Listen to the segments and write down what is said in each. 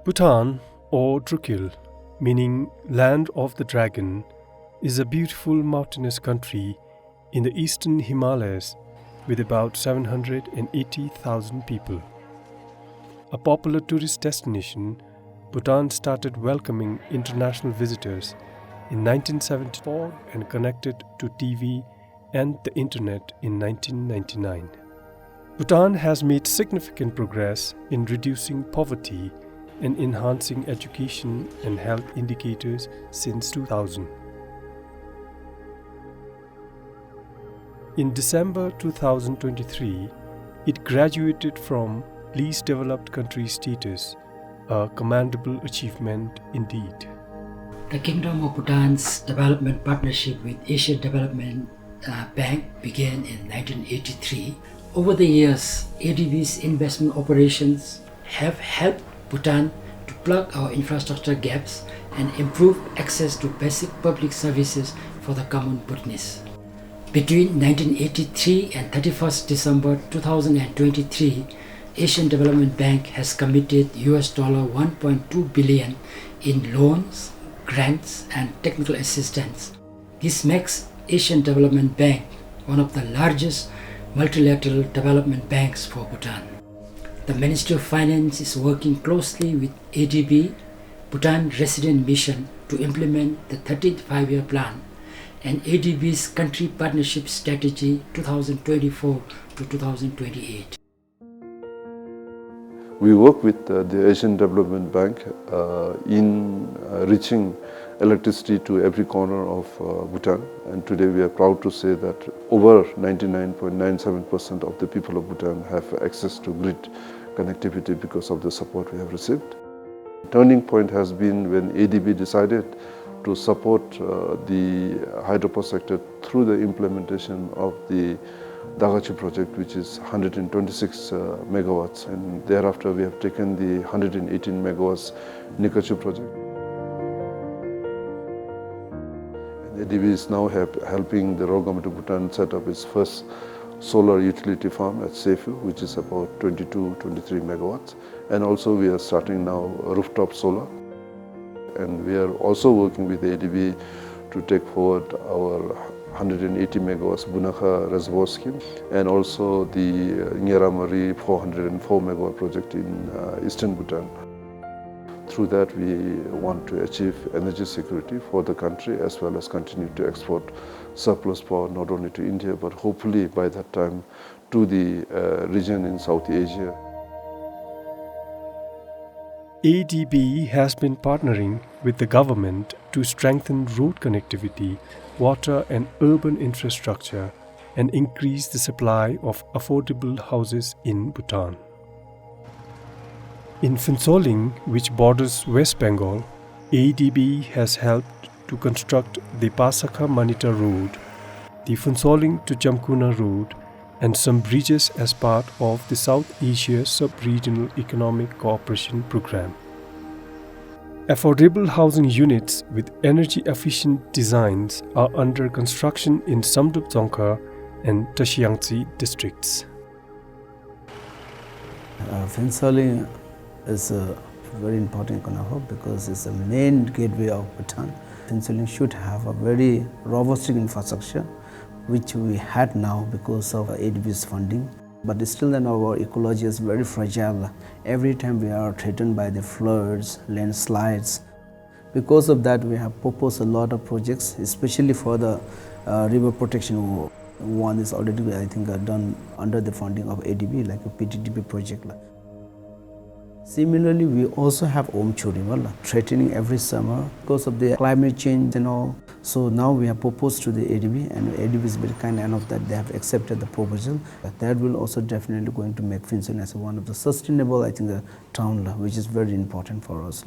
Bhutan, or Drukgyal, meaning Land of the Dragon, is a beautiful mountainous country in the eastern Himalayas with about 780,000 people. A popular tourist destination, Bhutan started welcoming international visitors in 1974 and connected to TV and the internet in 1999. Bhutan has made significant progress in reducing poverty and enhancing education and health indicators since 2000. In December 2023, it graduated from least developed country status, a commendable achievement indeed. The Kingdom of Bhutan's development partnership with Asian Development Bank began in 1983. Over the years, ADB's investment operations have helped Bhutan to plug our infrastructure gaps and improve access to basic public services for the common Bhutanese. Between 1983 and 31st December 2023, Asian Development Bank has committed $1.2 billion in loans, grants, and technical assistance. This makes Asian Development Bank one of the largest multilateral development banks for Bhutan. The Ministry of Finance is working closely with ADB, Bhutan Resident Mission, to implement the 13th Five-Year Plan and ADB's Country Partnership Strategy 2024 to 2028. We work with the Asian Development Bank in reaching electricity to every corner of Bhutan, and today we are proud to say that over 99.97% of the people of Bhutan have access to grid connectivity because of the support we have received. Turning point has been when ADB decided to support the hydropower sector through the implementation of the Dagachi project, which is 126 megawatts, and thereafter we have taken the 118 megawatts Nikachu project. And ADB is now helping the Royal Government of Bhutan set up its first solar utility farm at Sefu, which is about 23 megawatts, and also we are starting now rooftop solar, and we are also working with ADB to take forward our 180 megawatts Bunakha reservoir scheme, and also the Ngeramari 404 megawatt project in eastern Bhutan. Through that, we want to achieve energy security for the country as well as continue to export surplus power not only to India but hopefully by that time to the region in South Asia. ADB has been partnering with the government to strengthen road connectivity, water and urban infrastructure, and increase the supply of affordable houses in Bhutan. In Phuntsholing, which borders West Bengal, ADB has helped to construct the Pasakha-Manita Road, the Phuntsholing to Jamkuna Road, and some bridges as part of the South Asia Sub-Regional Economic Cooperation Program. Affordable housing units with energy-efficient designs are under construction in Samdup Dzongkha and Tashiangtsi districts. Phuntsholing is a very important kind of hub because it's the main gateway of Bhutan. Phuntsholing should have a very robust infrastructure, which we had now because of ADB's funding. But still then our ecology is very fragile. Every time we are threatened by the floods, landslides. Because of that, we have proposed a lot of projects, especially for the river protection. One is already, I think, done under the funding of ADB, like a PTDP project. Similarly, we also have Omchu River threatening every summer because of the climate change and all. So now we have proposed to the ADB, and ADB is very kind enough that they have accepted the proposal. That will also definitely going to make Phuntsholing as one of the sustainable, I think, the town, which is very important for us.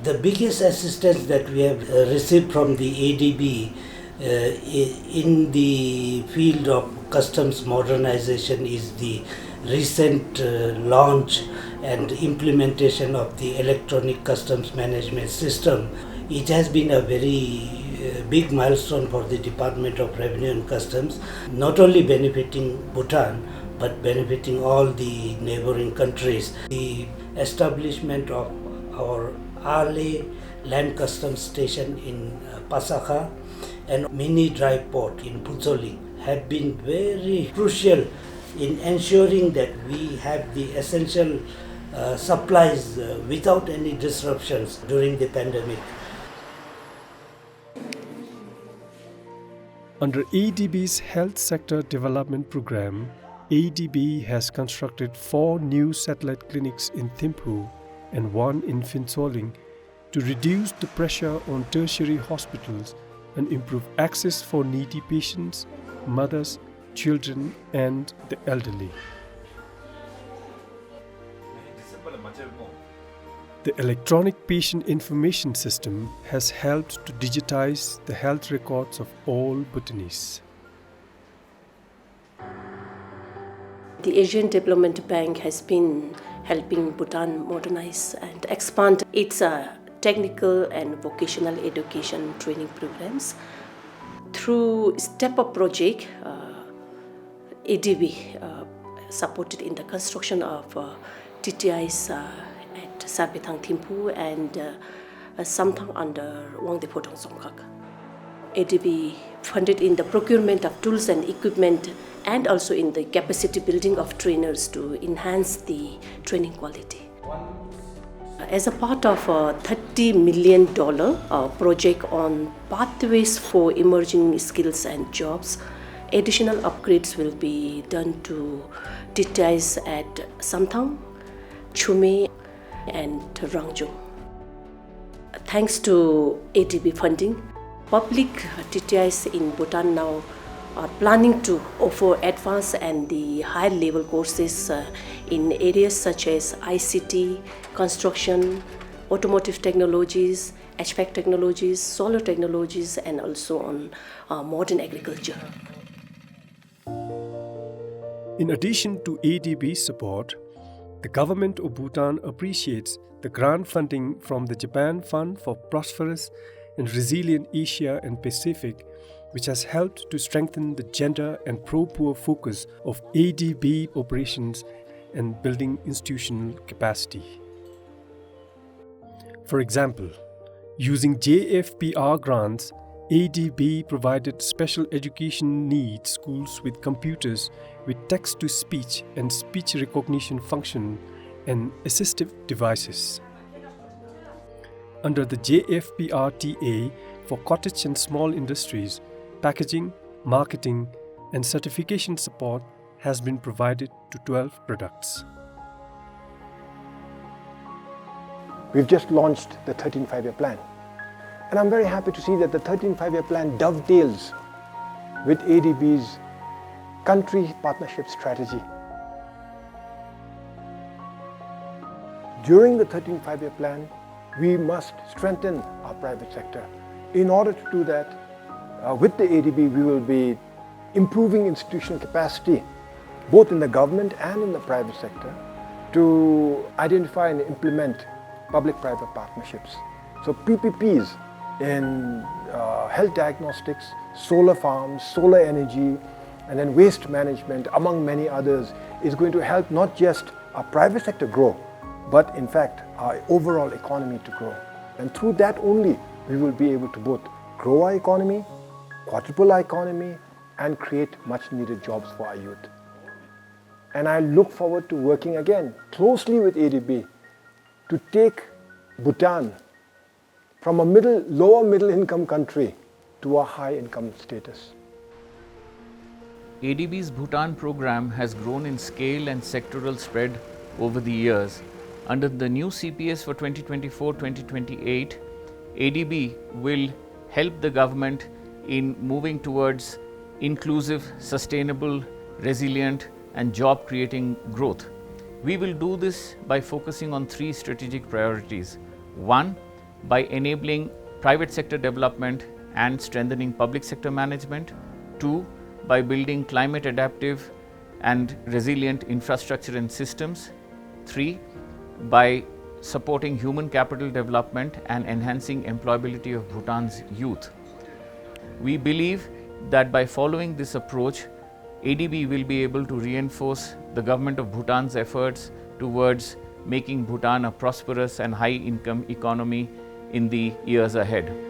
The biggest assistance that we have received from the ADB in the field of customs modernization is the recent launch and implementation of the electronic customs management system. It has been a very big milestone for the Department of Revenue and Customs, not only benefiting Bhutan but benefiting all the neighboring countries. The establishment of our early land customs station in Pasakha and mini dry port in Putsoli have been very crucial in ensuring that we have the essential supplies without any disruptions during the pandemic. Under ADB's Health Sector Development Program, ADB has constructed 4 new satellite clinics in Thimphu and 1 in Phinsoling to reduce the pressure on tertiary hospitals and improve access for needy patients, mothers, children, and the elderly. The electronic patient information system has helped to digitize the health records of all Bhutanese. The Asian Development Bank has been helping Bhutan modernize and expand its technical and vocational education training programs. Through step-up project, ADB supported in the construction of TTIs at Sabethang Thimphu and Samthang under Wangde Photong Songkak. ADB funded in the procurement of tools and equipment and also in the capacity building of trainers to enhance the training quality. As a part of a $30 million project on pathways for emerging skills and jobs, additional upgrades will be done to TTIs at Samthang, Chume, and Rangjung. Thanks to ADB funding, public TTIs in Bhutan now are planning to offer advanced and the high-level courses in areas such as ICT, construction, automotive technologies, HVAC technologies, solar technologies, and also on modern agriculture. In addition to ADB's support, the government of Bhutan appreciates the grant funding from the Japan Fund for Prosperous and Resilient Asia and Pacific, which has helped to strengthen the gender and pro-poor focus of ADB operations and building institutional capacity. For example, using JFPR grants, ADB provided special education needs schools with computers with text-to-speech and speech recognition function and assistive devices. Under the JFPR-TA for cottage and small industries, packaging, marketing, and certification support has been provided to 12 products. We've just launched the 13th Five-Year Plan. And I'm very happy to see that the 13th Five-Year Plan dovetails with ADB's country partnership strategy. During the 13th Five-Year Plan, we must strengthen our private sector. In order to do that, with the ADB, we will be improving institutional capacity, both in the government and in the private sector, to identify and implement public-private partnerships. So PPPs in health diagnostics, solar farms, solar energy, and then waste management, among many others, is going to help not just our private sector grow, but in fact our overall economy to grow. And through that only, we will be able to both grow our economy, quadruple our economy, and create much needed jobs for our youth. And I look forward to working again closely with ADB to take Bhutan from a lower middle income country to a high income status. ADB's Bhutan program has grown in scale and sectoral spread over the years. Under the new CPS for 2024-2028, ADB will help the government in moving towards inclusive, sustainable, resilient, and job-creating growth. We will do this by focusing on 3 strategic priorities. 1, by enabling private sector development and strengthening public sector management. 2, by building climate adaptive and resilient infrastructure and systems. 3, by supporting human capital development and enhancing employability of Bhutan's youth. We believe that by following this approach, ADB will be able to reinforce the government of Bhutan's efforts towards making Bhutan a prosperous and high-income economy in the years ahead.